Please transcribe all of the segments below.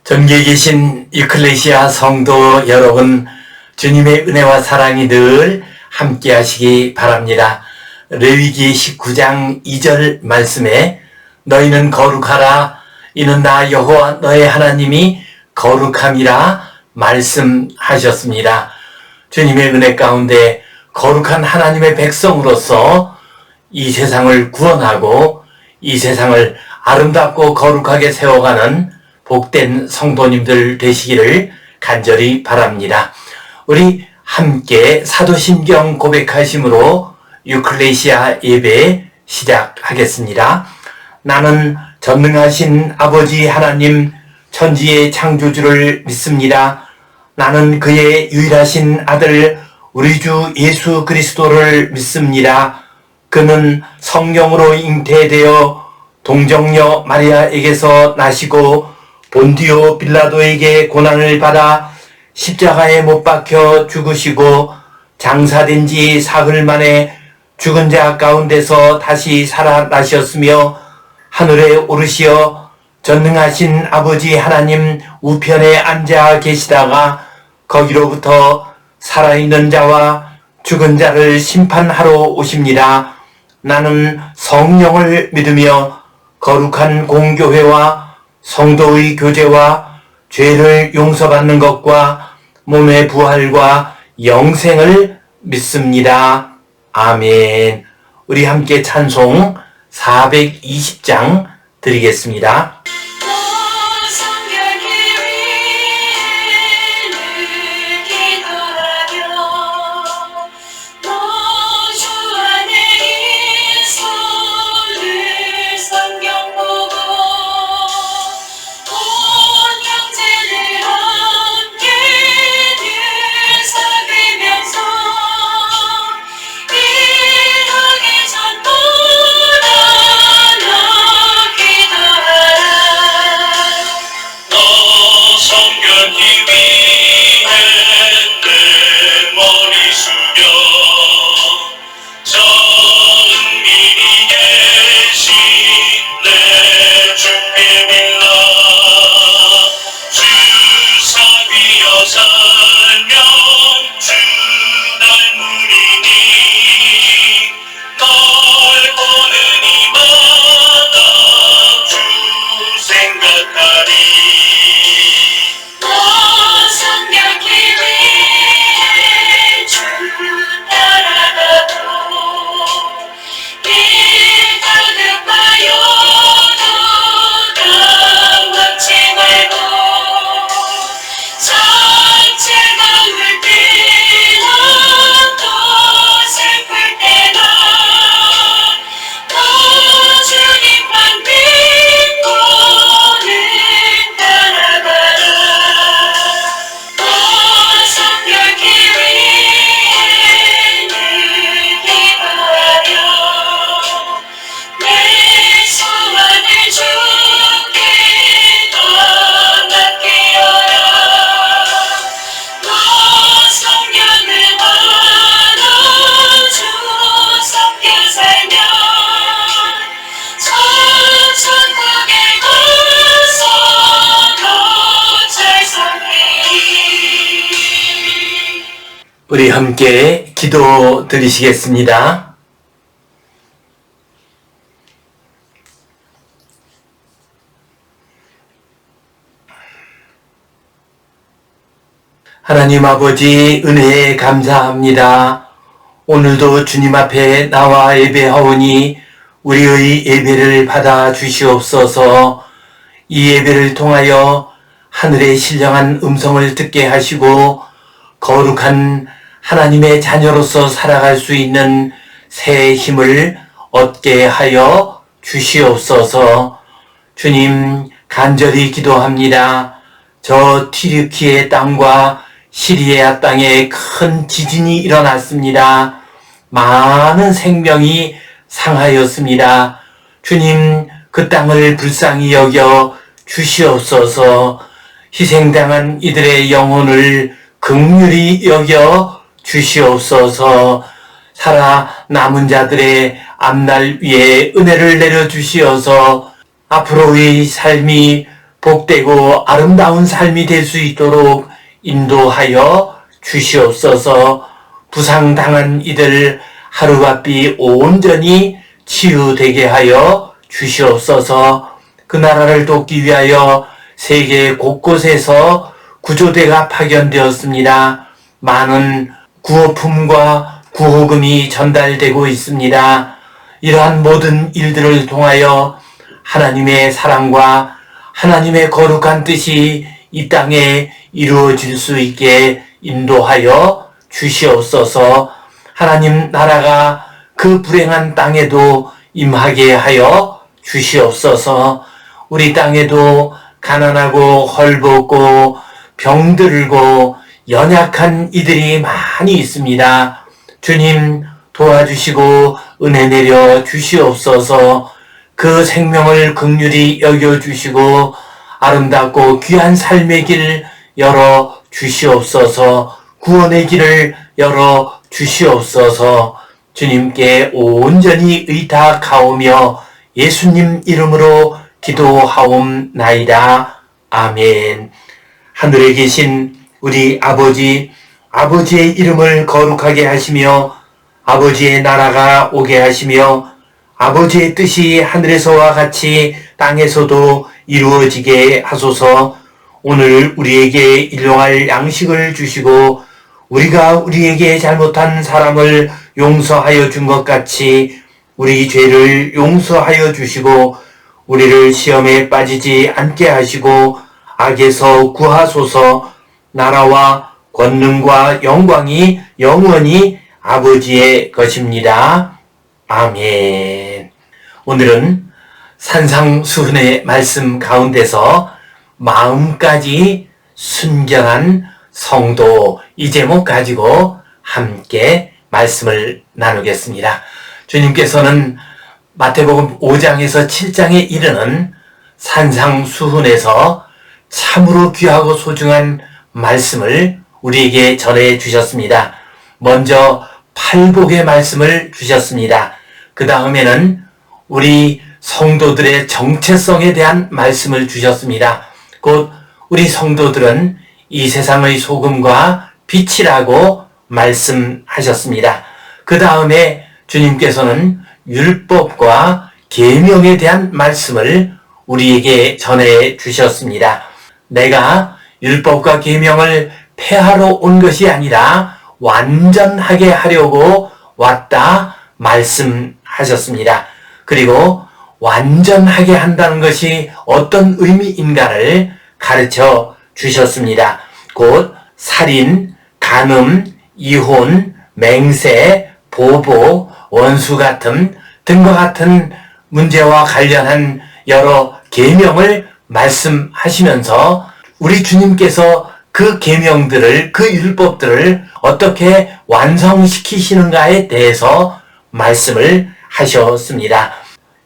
전교에 계신 유클레시아 성도 여러분, 주님의 은혜와 사랑이 늘 함께 하시기 바랍니다. 레위기 19장 2절 말씀에 너희는 거룩하라, 이는 나 여호와 너의 하나님이 거룩함이라 말씀하셨습니다. 주님의 은혜 가운데 거룩한 하나님의 백성으로서 이 세상을 구원하고 이 세상을 아름답고 거룩하게 세워가는 복된 성도님들 되시기를 간절히 바랍니다. 우리 함께 사도신경 고백하심으로 유클레시아 예배 시작하겠습니다. 나는 전능하신 아버지 하나님 천지의 창조주를 믿습니다. 나는 그의 유일하신 아들 우리 주 예수 그리스도를 믿습니다. 그는 성령으로 잉태되어 동정녀 마리아에게서 나시고 본디오 빌라도에게 고난을 받아 십자가에 못 박혀 죽으시고 장사된 지 사흘 만에 죽은 자 가운데서 다시 살아나셨으며 하늘에 오르시어 전능하신 아버지 하나님 우편에 앉아 계시다가 거기로부터 살아있는 자와 죽은 자를 심판하러 오십니다. 나는 성령을 믿으며 거룩한 공교회와 성도의 교제와 죄를 용서받는 것과 몸의 부활과 영생을 믿습니다. 아멘. 우리 함께 찬송 420장 드리겠습니다. 우리 함께 기도 드리시겠습니다. 하나님 아버지, 은혜에 감사합니다. 오늘도 주님 앞에 나와 예배하오니 우리의 예배를 받아 주시옵소서. 이 예배를 통하여 하늘의 신령한 음성을 듣게 하시고 거룩한 하나님의 자녀로서 살아갈 수 있는 새 힘을 얻게 하여 주시옵소서. 주님, 간절히 기도합니다. 저 튀르키예 땅과 시리아 땅에 큰 지진이 일어났습니다. 많은 생명이 상하였습니다. 주님, 그 땅을 불쌍히 여겨 주시옵소서. 희생당한 이들의 영혼을 긍휼히 여겨 주시옵소서. 살아남은 자들의 앞날 위에 은혜를 내려주시어서 앞으로의 삶이 복되고 아름다운 삶이 될 수 있도록 인도하여 주시옵소서. 부상당한 이들 하루바삐 온전히 치유되게 하여 주시옵소서. 그 나라를 돕기 위하여 세계 곳곳에서 구조대가 파견되었습니다. 많은 구호품과 구호금이 전달되고 있습니다. 이러한 모든 일들을 통하여 하나님의 사랑과 하나님의 거룩한 뜻이 이 땅에 이루어질 수 있게 인도하여 주시옵소서. 하나님 나라가 그 불행한 땅에도 임하게 하여 주시옵소서. 우리 땅에도 가난하고 헐벗고 병들고 연약한 이들이 많이 있습니다. 주님 도와주시고 은혜 내려 주시옵소서. 그 생명을 긍휼히 여겨주시고 아름답고 귀한 삶의 길 열어 주시옵소서. 구원의 길을 열어 주시옵소서. 주님께 온전히 의탁하오며 예수님 이름으로 기도하옵나이다. 아멘. 하늘에 계신 우리 아버지, 아버지의 이름을 거룩하게 하시며 아버지의 나라가 오게 하시며 아버지의 뜻이 하늘에서와 같이 땅에서도 이루어지게 하소서. 오늘 우리에게 일용할 양식을 주시고 우리가 우리에게 잘못한 사람을 용서하여 준 것 같이 우리 죄를 용서하여 주시고 우리를 시험에 빠지지 않게 하시고 악에서 구하소서. 나라와 권능과 영광이 영원히 아버지의 것입니다. 아멘. 오늘은 산상수훈의 말씀 가운데서 마음까지 순결한 성도, 이 제목 가지고 함께 말씀을 나누겠습니다. 주님께서는 마태복음 5장에서 7장에 이르는 산상수훈에서 참으로 귀하고 소중한 말씀을 우리에게 전해 주셨습니다. 먼저 팔복의 말씀을 주셨습니다. 그 다음에는 우리 성도들의 정체성에 대한 말씀을 주셨습니다. 곧 우리 성도들은 이 세상의 소금과 빛이라고 말씀하셨습니다. 그 다음에 주님께서는 율법과 계명에 대한 말씀을 우리에게 전해 주셨습니다. 내가 율법과 계명을 폐하러 온 것이 아니라 완전하게 하려고 왔다 말씀하셨습니다. 그리고 완전하게 한다는 것이 어떤 의미인가를 가르쳐 주셨습니다. 곧 살인, 간음, 이혼, 맹세, 보복, 원수같음 등과 같은 문제와 관련한 여러 계명을 말씀하시면서 우리 주님께서 그 계명들을, 그 율법들을 어떻게 완성시키시는가에 대해서 말씀을 하셨습니다.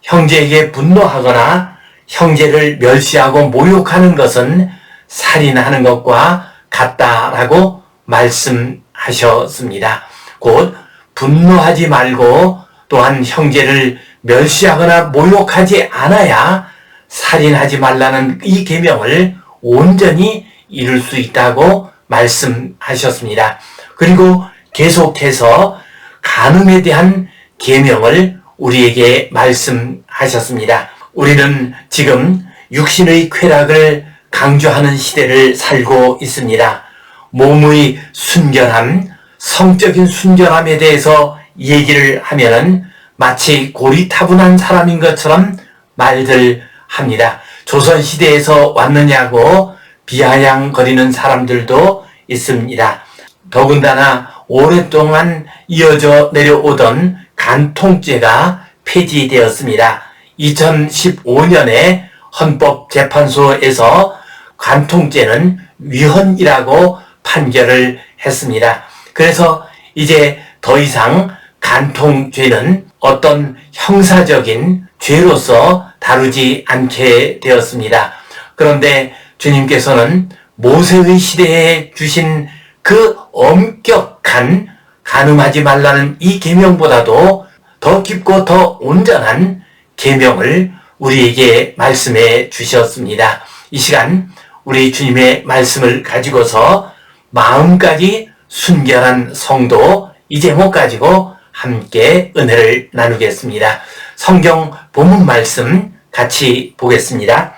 형제에게 분노하거나 형제를 멸시하고 모욕하는 것은 살인하는 것과 같다라고 말씀하셨습니다. 곧 분노하지 말고 또한 형제를 멸시하거나 모욕하지 않아야 살인하지 말라는 이 계명을 온전히 이룰 수 있다고 말씀하셨습니다. 그리고 계속해서 간음에 대한 계명을 우리에게 말씀하셨습니다. 우리는 지금 육신의 쾌락을 강조하는 시대를 살고 있습니다. 몸의 순결함, 성적인 순결함에 대해서 얘기를 하면은 마치 고리타분한 사람인 것처럼 말들 합니다. 조선시대에서 왔느냐고 비아냥거리는 사람들도 있습니다. 더군다나 오랫동안 이어져 내려오던 간통죄가 폐지되었습니다. 2015년에 헌법재판소에서 간통죄는 위헌이라고 판결을 했습니다. 그래서 이제 더 이상 간통죄는 어떤 형사적인 죄로서 다루지 않게 되었습니다. 그런데 주님께서는 모세의 시대에 주신 그 엄격한 간음하지 말라는 이 계명보다도 더 깊고 더 온전한 계명을 우리에게 말씀해 주셨습니다. 이 시간 우리 주님의 말씀을 가지고서 마음까지 순결한 성도 이 제목 가지고 함께 은혜를 나누겠습니다. 성경 본문 말씀 같이 보겠습니다.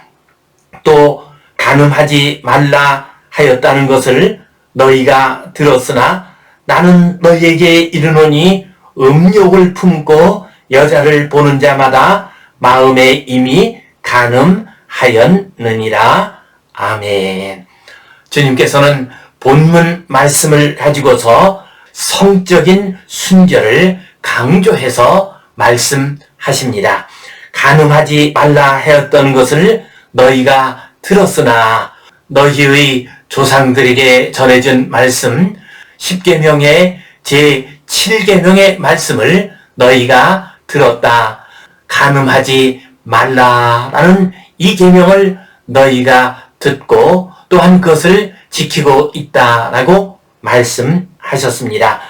또 간음하지 말라 하였다는 것을 너희가 들었으나 나는 너희에게 이르노니 음욕을 품고 여자를 보는 자마다 마음에 이미 간음하였느니라. 아멘. 주님께서는 본문 말씀을 가지고서 성적인 순결을 강조해서 말씀하십니다. 간음하지 말라 하였던 것을 너희가 들었으나 너희의 조상들에게 전해준 말씀 10계명의 제7계명의 말씀을 너희가 들었다. 간음하지 말라라는 이 계명을 너희가 듣고 또한 그것을 지키고 있다라고 말씀하셨습니다.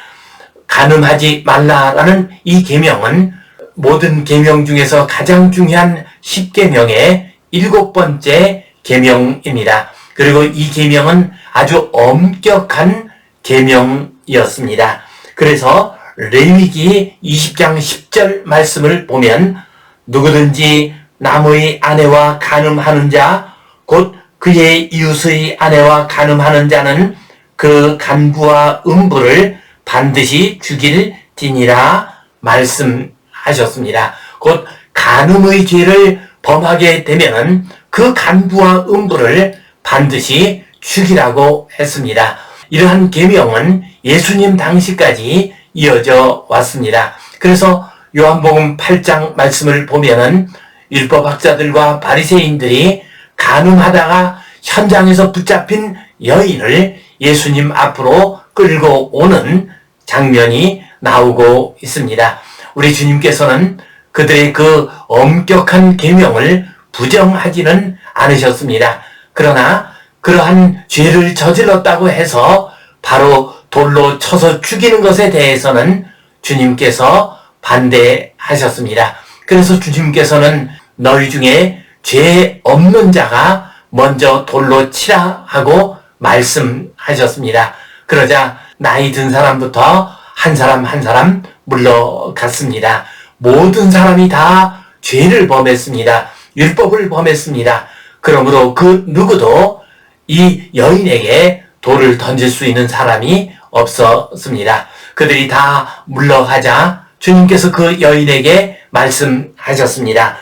간음하지 말라라는 이 계명은 모든 계명 중에서 가장 중요한 10계명의 7번째 계명입니다. 그리고 이 계명은 아주 엄격한 계명이었습니다. 그래서 레위기 20장 10절 말씀을 보면 누구든지 남의 아내와 간음하는 자 곧 그의 이웃의 아내와 간음하는 자는 그 간부와 음부를 반드시 죽일지니라 말씀하셨습니다. 곧 간음의 죄를 범하게 되면은 그 간부와 음부를 반드시 죽이라고 했습니다. 이러한 계명은 예수님 당시까지 이어져 왔습니다. 그래서 요한복음 8장 말씀을 보면은 율법학자들과 바리새인들이 간음하다가 현장에서 붙잡힌 여인을 예수님 앞으로 끌고 오는 장면이 나오고 있습니다. 우리 주님께서는 그들의 그 엄격한 계명을 부정하지는 않으셨습니다. 그러나 그러한 죄를 저질렀다고 해서 바로 돌로 쳐서 죽이는 것에 대해서는 주님께서 반대하셨습니다. 그래서 주님께서는 너희 중에 죄 없는 자가 먼저 돌로 치라 하고 말씀하셨습니다. 그러자 나이 든 사람부터 한 사람 한 사람 물러갔습니다. 모든 사람이 다 죄를 범했습니다. 율법을 범했습니다. 그러므로 그 누구도 이 여인에게 돌을 던질 수 있는 사람이 없었습니다. 그들이 다 물러가자 주님께서 그 여인에게 말씀하셨습니다.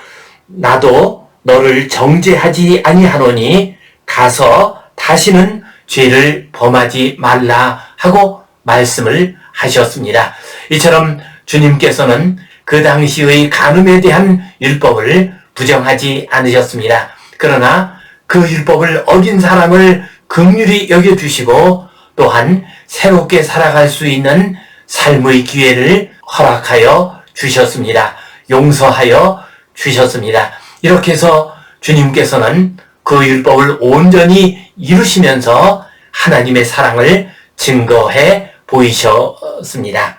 나도 너를 정죄하지 아니하노니 가서 다시는 죄를 범하지 말라 하고 말씀을 하셨습니다. 이처럼 주님께서는 그 당시의 간음에 대한 율법을 부정하지 않으셨습니다. 그러나 그 율법을 어긴 사람을 긍휼히 여겨주시고 또한 새롭게 살아갈 수 있는 삶의 기회를 허락하여 주셨습니다. 용서하여 주셨습니다. 이렇게 해서 주님께서는 그 율법을 온전히 이루시면서 하나님의 사랑을 증거해 보이셨습니다.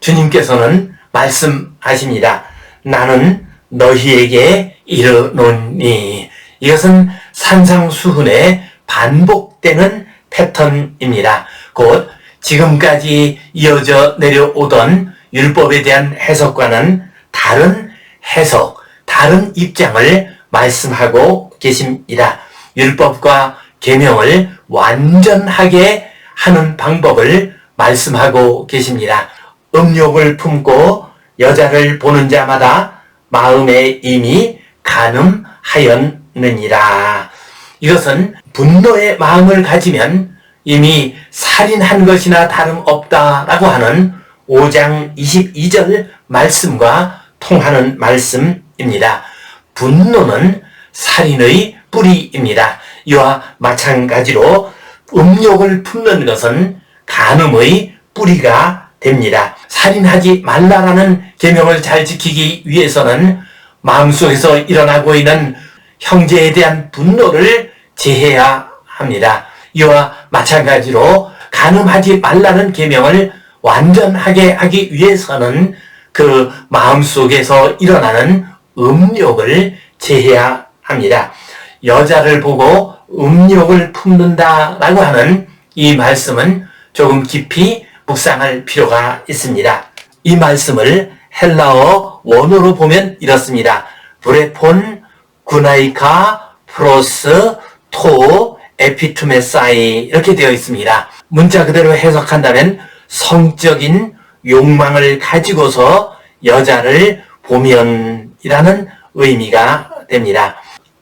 주님께서는 말씀하십니다. 나는 너희에게 이르노니. 이것은 산상수훈의 반복되는 패턴입니다. 곧 지금까지 이어져 내려오던 율법에 대한 해석과는 다른 해석, 다른 입장을 말씀하고 계십니다. 율법과 계명을 완전하게 하는 방법을 말씀하고 계십니다. 음욕을 품고 여자를 보는 자마다 마음에 이미 간음하였느니라. 이것은 분노의 마음을 가지면 이미 살인한 것이나 다름없다라고 하는 5장 22절 말씀과 통하는 말씀입니다. 분노는 살인의 뿌리입니다. 이와 마찬가지로 음욕을 품는 것은 간음의 뿌리가 됩니다. 살인하지 말라라는 계명을 잘 지키기 위해서는 마음속에서 일어나고 있는 형제에 대한 분노를 제해야 합니다. 이와 마찬가지로 간음하지 말라는 계명을 완전하게 하기 위해서는 그 마음속에서 일어나는 음욕을 제해야 합니다. 여자를 보고 음욕을 품는다라고 하는 이 말씀은 조금 깊이 묵상할 필요가 있습니다. 이 말씀을 헬라어 원어로 보면 이렇습니다. 브레폰 구나이카 프로스 토 에피투메사이 이렇게 되어 있습니다. 문자 그대로 해석한다면 성적인 욕망을 가지고서 여자를 보면이라는 의미가 됩니다.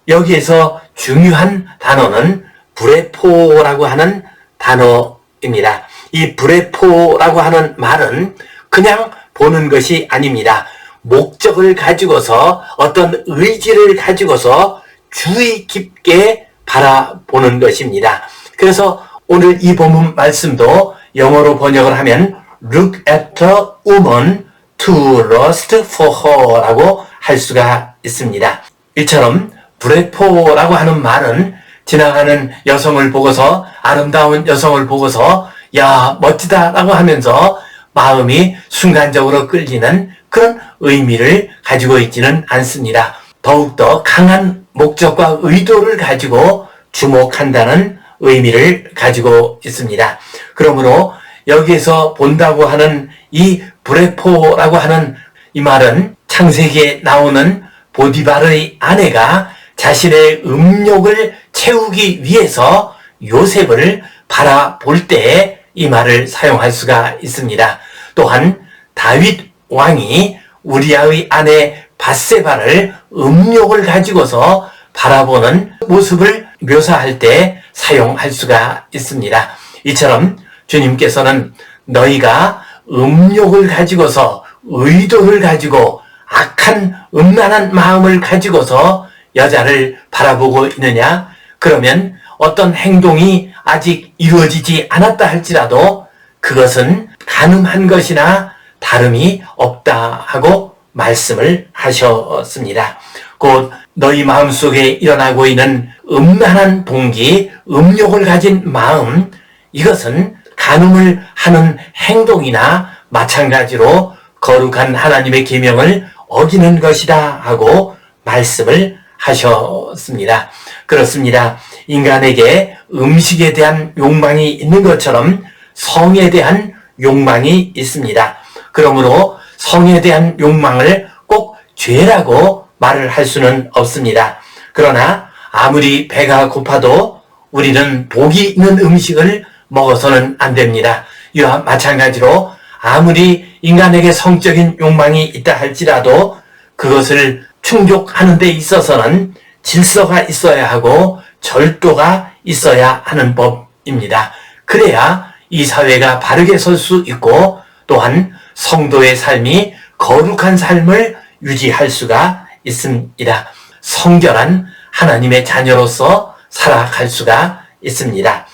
여기에서 중요한 단어는 브레포라고 하는 단어입니다. 이 브레포라고 하는 말은 그냥 보는 것이 아닙니다. 목적을 가지고서 어떤 의지를 가지고서 주의 깊게 바라보는 것입니다. 그래서 오늘 이 본문 말씀도 영어로 번역을 하면 Look at a woman to lust for her 라고 할 수가 있습니다. 이처럼 브레포라고 하는 말은 지나가는 여성을 보고서 아름다운 여성을 보고서 야 멋지다 라고 하면서 마음이 순간적으로 끌리는 그런 의미를 가지고 있지는 않습니다. 더욱더 강한 목적과 의도를 가지고 주목한다는 의미를 가지고 있습니다. 그러므로 여기에서 본다고 하는 이 브레포라고 하는 이 말은 창세기에 나오는 보디발의 아내가 자신의 음욕을 채우기 위해서 요셉을 바라볼 때 이 말을 사용할 수가 있습니다. 또한 다윗 왕이 우리아의 아내 밧세바를 음욕을 가지고서 바라보는 모습을 묘사할 때 사용할 수가 있습니다. 이처럼 주님께서는 너희가 음욕을 가지고서 의도를 가지고 악한 음란한 마음을 가지고서 여자를 바라보고 있느냐? 그러면 어떤 행동이 아직 이루어지지 않았다 할지라도 그것은 간음한 것이나 다름이 없다 하고 말씀을 하셨습니다. 곧 너희 마음속에 일어나고 있는 음란한 동기, 음욕을 가진 마음, 이것은 간음을 하는 행동이나 마찬가지로 거룩한 하나님의 계명을 어기는 것이다 하고 말씀을 하셨습니다. 그렇습니다. 인간에게 음식에 대한 욕망이 있는 것처럼 성에 대한 욕망이 있습니다. 그러므로 성에 대한 욕망을 꼭 죄라고 말을 할 수는 없습니다. 그러나 아무리 배가 고파도 우리는 복이 있는 음식을 먹어서는 안 됩니다. 이와 마찬가지로 아무리 인간에게 성적인 욕망이 있다 할지라도 그것을 충족하는 데 있어서는 질서가 있어야 하고 절도가 있어야 하는 법입니다. 그래야 이 사회가 바르게 설 수 있고 또한 성도의 삶이 거룩한 삶을 유지할 수가 있습니다. 성결한 하나님의 자녀로서 살아갈 수가 있습니다.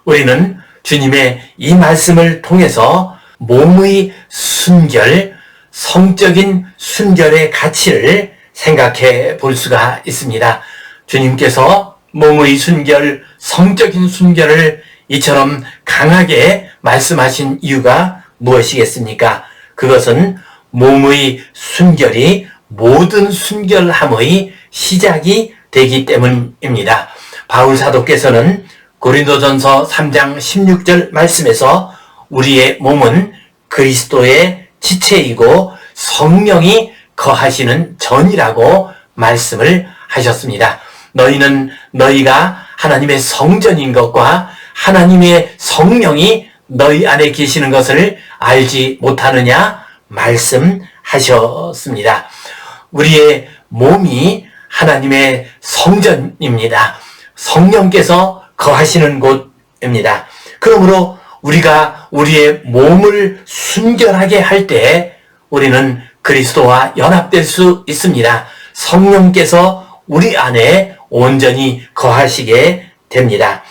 우리는 주님의 이 말씀을 통해서 몸의 순결, 성적인 순결의 가치를 생각해 볼 수가 있습니다. 주님께서 몸의 순결, 성적인 순결을 이처럼 강하게 말씀하신 이유가 무엇이겠습니까? 그것은 몸의 순결이 모든 순결함의 시작이 되기 때문입니다. 바울 사도께서는 고린도전서 3장 16절 말씀에서 우리의 몸은 그리스도의 지체이고 성령이 거하시는 전이라고 말씀을 하셨습니다. 너희는 너희가 하나님의 성전인 것과 하나님의 성령이 너희 안에 계시는 것을 알지 못하느냐 말씀하셨습니다. 우리의 몸이 하나님의 성전입니다. 성령께서 거하시는 곳입니다. 그러므로 우리가 우리의 몸을 순결하게 할 때 우리는 그리스도와 연합될 수 있습니다. 성령께서 우리 안에 온전히 거하시게 됩니다.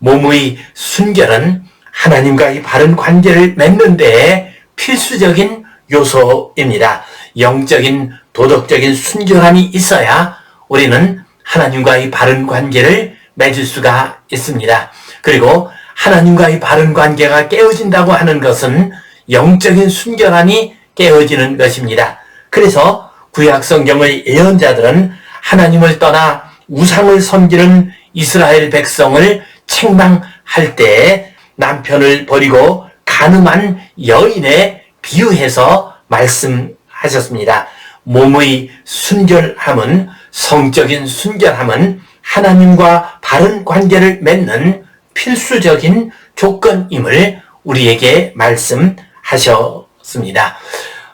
몸의 순결은 하나님과의 바른 관계를 맺는 데에 필수적인 요소입니다. 영적인 도덕적인 순결함이 있어야 우리는 하나님과의 바른 관계를 맺을 수가 있습니다. 그리고 하나님과의 바른 관계가 깨어진다고 하는 것은 영적인 순결함이 깨어지는 것입니다. 그래서 구약 성경의 예언자들은 하나님을 떠나 우상을 섬기는 이스라엘 백성을 책망할 때 남편을 버리고 간음한 여인에 비유해서 말씀하셨습니다. 몸의 순결함은, 성적인 순결함은 하나님과 바른 관계를 맺는 필수적인 조건임을 우리에게 말씀하셨습니다.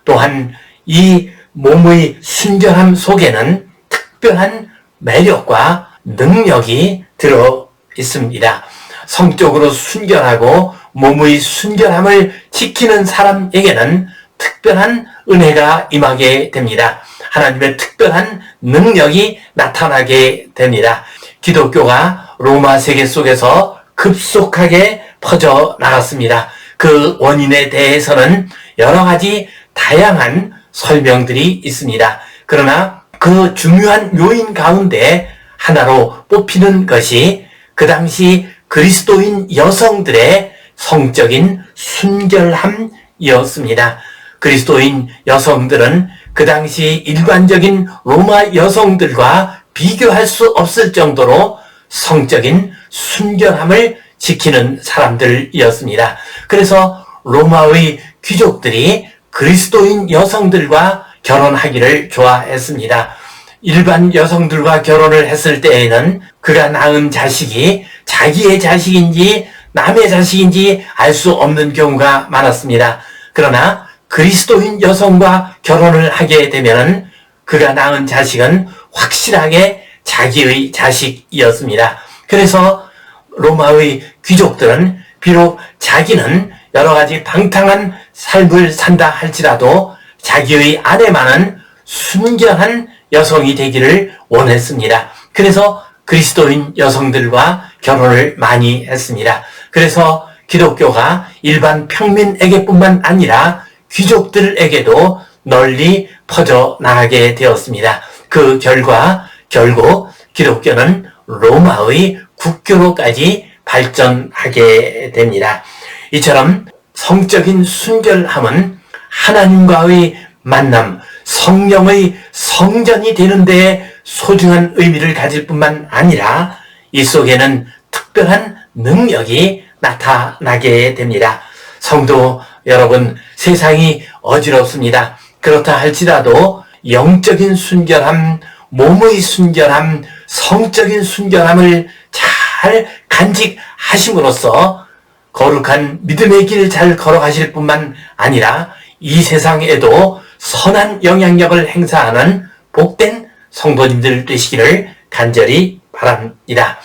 또한 이 몸의 순결함 속에는 특별한 매력과 능력이 들어 있습니다. 성적으로 순결하고 몸의 순결함을 지키는 사람에게는 특별한 은혜가 임하게 됩니다. 하나님의 특별한 능력이 나타나게 됩니다. 기독교가 로마 세계 속에서 급속하게 퍼져 나갔습니다. 그 원인에 대해서는 여러 가지 다양한 설명들이 있습니다. 그러나 그 중요한 요인 가운데 하나로 뽑히는 것이 그 당시 그리스도인 여성들의 성적인 순결함이었습니다. 그리스도인 여성들은 그 당시 일반적인 로마 여성들과 비교할 수 없을 정도로 성적인 순결함을 지키는 사람들이었습니다. 그래서 로마의 귀족들이 그리스도인 여성들과 결혼하기를 좋아했습니다. 일반 여성들과 결혼을 했을 때에는 그가 낳은 자식이 자기의 자식인지 남의 자식인지 알 수 없는 경우가 많았습니다. 그러나 그리스도인 여성과 결혼을 하게 되면 그가 낳은 자식은 확실하게 자기의 자식이었습니다. 그래서 로마의 귀족들은 비록 자기는 여러 가지 방탕한 삶을 산다 할지라도 자기의 아내만은 순결한 여성이 되기를 원했습니다. 그래서 그리스도인 여성들과 결혼을 많이 했습니다. 그래서 기독교가 일반 평민에게뿐만 아니라 귀족들에게도 널리 퍼져 나가게 되었습니다. 그 결과 결국 기독교는 로마의 국교로까지 발전하게 됩니다. 이처럼 성적인 순결함은 하나님과의 만남, 성령의 성전이 되는 데에 소중한 의미를 가질 뿐만 아니라 이 속에는 특별한 능력이 나타나게 됩니다. 성도 여러분, 세상이 어지럽습니다. 그렇다 할지라도 영적인 순결함, 몸의 순결함, 성적인 순결함을 잘 간직하심으로써 거룩한 믿음의 길 잘 걸어가실 뿐만 아니라 이 세상에도 선한 영향력을 행사하는 복된 성도님들 되시기를 간절히 바랍니다.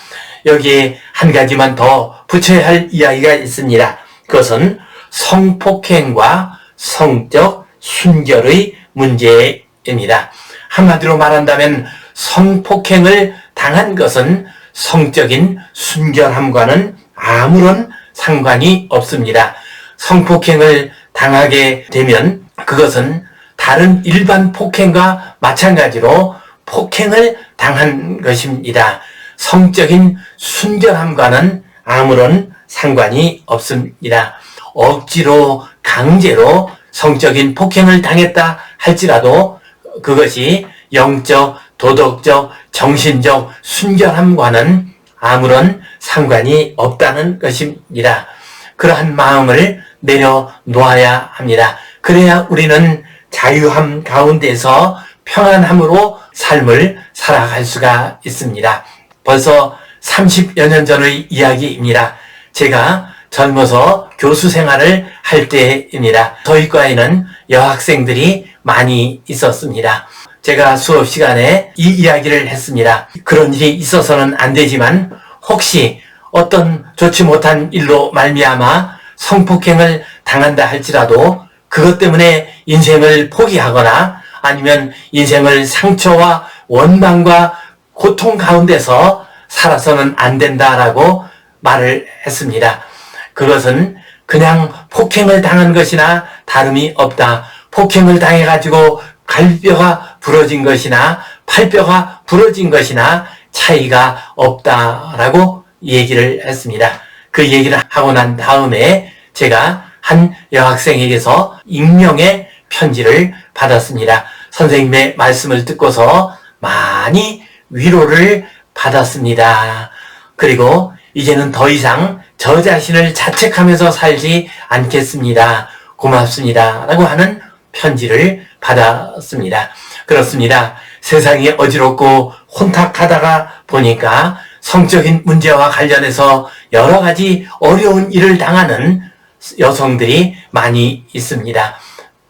여기에 한 가지만 더 붙여야 할 이야기가 있습니다. 그것은 성폭행과 성적 순결의 문제입니다. 한마디로 말한다면 성폭행을 당한 것은 성적인 순결함과는 아무런 상관이 없습니다. 성폭행을 당하게 되면 그것은 다른 일반 폭행과 마찬가지로 폭행을 당한 것입니다. 성적인 순결함과는 아무런 상관이 없습니다. 억지로 강제로 성적인 폭행을 당했다 할지라도 그것이 영적, 도덕적, 정신적 순결함과는 아무런 상관이 없다는 것입니다. 그러한 마음을 내려놓아야 합니다. 그래야 우리는 자유함 가운데서 평안함으로 삶을 살아갈 수가 있습니다. 벌써 30여 년 전의 이야기입니다. 제가 젊어서 교수 생활을 할 때입니다. 저희 과에는 여학생들이 많이 있었습니다. 제가 수업 시간에 이 이야기를 했습니다. 그런 일이 있어서는 안 되지만 혹시 어떤 좋지 못한 일로 말미암아 성폭행을 당한다 할지라도 그것 때문에 인생을 포기하거나 아니면 인생을 상처와 원망과 고통 가운데서 살아서는 안 된다라고 말을 했습니다. 그것은 그냥 폭행을 당한 것이나 다름이 없다. 폭행을 당해가지고 갈비뼈가 부러진 것이나 팔뼈가 부러진 것이나 차이가 없다라고 얘기를 했습니다. 그 얘기를 하고 난 다음에 제가 한 여학생에게서 익명의 편지를 받았습니다. 선생님의 말씀을 듣고서 많이 위로를 받았습니다. 그리고 이제는 더 이상 저 자신을 자책하면서 살지 않겠습니다. 고맙습니다. 라고 하는 편지를 받았습니다. 그렇습니다. 세상이 어지럽고 혼탁하다가 보니까 성적인 문제와 관련해서 여러 가지 어려운 일을 당하는 여성들이 많이 있습니다.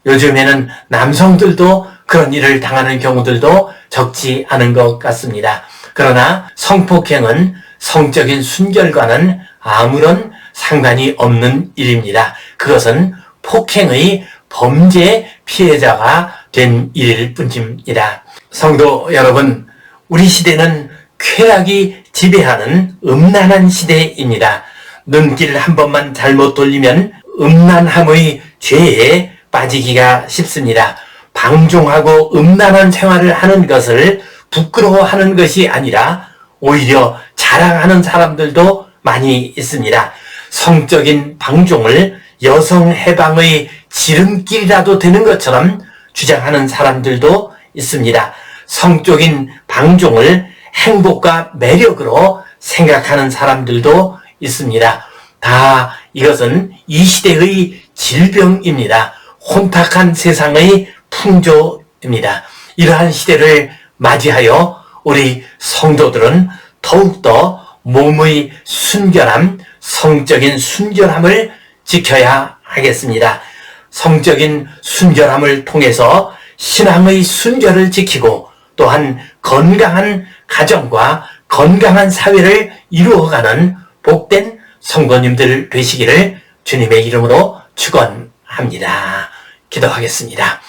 요즘에는 남성들도 그런 일을 당하는 경우들도 적지 않은 것 같습니다. 그러나 성폭행은 성적인 순결과는 아무런 상관이 없는 일입니다. 그것은 폭행의 범죄 피해자가 된 일일 뿐입니다. 성도 여러분, 우리 시대는 쾌락이 지배하는 음란한 시대입니다. 눈길 한 번만 잘못 돌리면 음란함의 죄에 빠지기가 쉽습니다. 방종하고 음란한 생활을 하는 것을 부끄러워하는 것이 아니라 오히려 자랑하는 사람들도 많이 있습니다. 성적인 방종을 여성 해방의 지름길이라도 되는 것처럼 주장하는 사람들도 있습니다. 성적인 방종을 행복과 매력으로 생각하는 사람들도 있습니다. 다 이것은 이 시대의 질병입니다. 혼탁한 세상의 풍조입니다. 이러한 시대를 맞이하여 우리 성도들은 더욱더 몸의 순결함, 성적인 순결함을 지켜야 하겠습니다. 성적인 순결함을 통해서 신앙의 순결을 지키고 또한 건강한 가정과 건강한 사회를 이루어가는 복된 성도님들 되시기를 주님의 이름으로 축원합니다. 기도하겠습니다.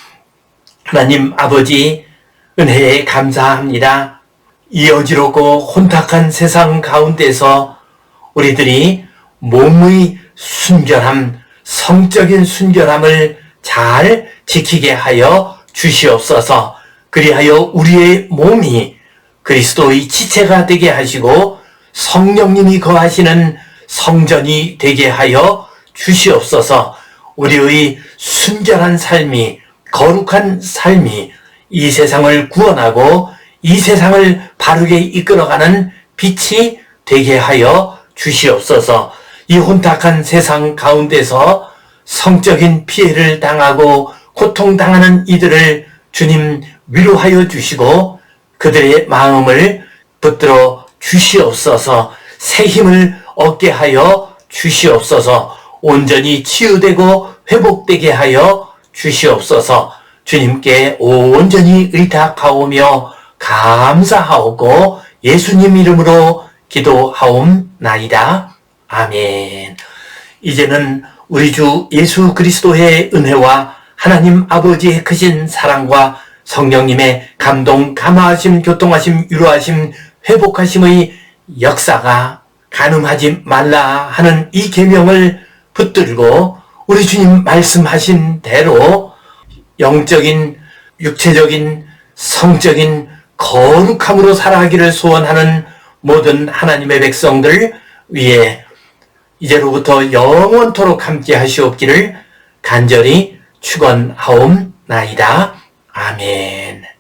하나님 아버지, 은혜에 감사합니다. 이 어지럽고 혼탁한 세상 가운데서 우리들이 몸의 순결함, 성적인 순결함을 잘 지키게 하여 주시옵소서. 그리하여 우리의 몸이 그리스도의 지체가 되게 하시고 성령님이 거하시는 성전이 되게 하여 주시옵소서. 우리의 순결한 삶이, 거룩한 삶이 이 세상을 구원하고 이 세상을 바르게 이끌어가는 빛이 되게 하여 주시옵소서. 이 혼탁한 세상 가운데서 성적인 피해를 당하고 고통당하는 이들을 주님 위로하여 주시고 그들의 마음을 붙들어 주시옵소서. 새 힘을 얻게 하여 주시옵소서. 온전히 치유되고 회복되게 하여 주시옵소서. 주님께 온전히 의탁하오며 감사하오고 예수님 이름으로 기도하옵나이다. 아멘. 이제는 우리 주 예수 그리스도의 은혜와 하나님 아버지의 크신 사랑과 성령님의 감동, 감화하심, 교통하심, 위로하심, 회복하심의 역사가 간음하지 말라 하는 이 계명을 붙들고 우리 주님 말씀하신 대로 영적인, 육체적인, 성적인 거룩함으로 살아가기를 소원하는 모든 하나님의 백성들 위해 이제로부터 영원토록 함께 하시옵기를 간절히 축원하옵나이다. 아멘.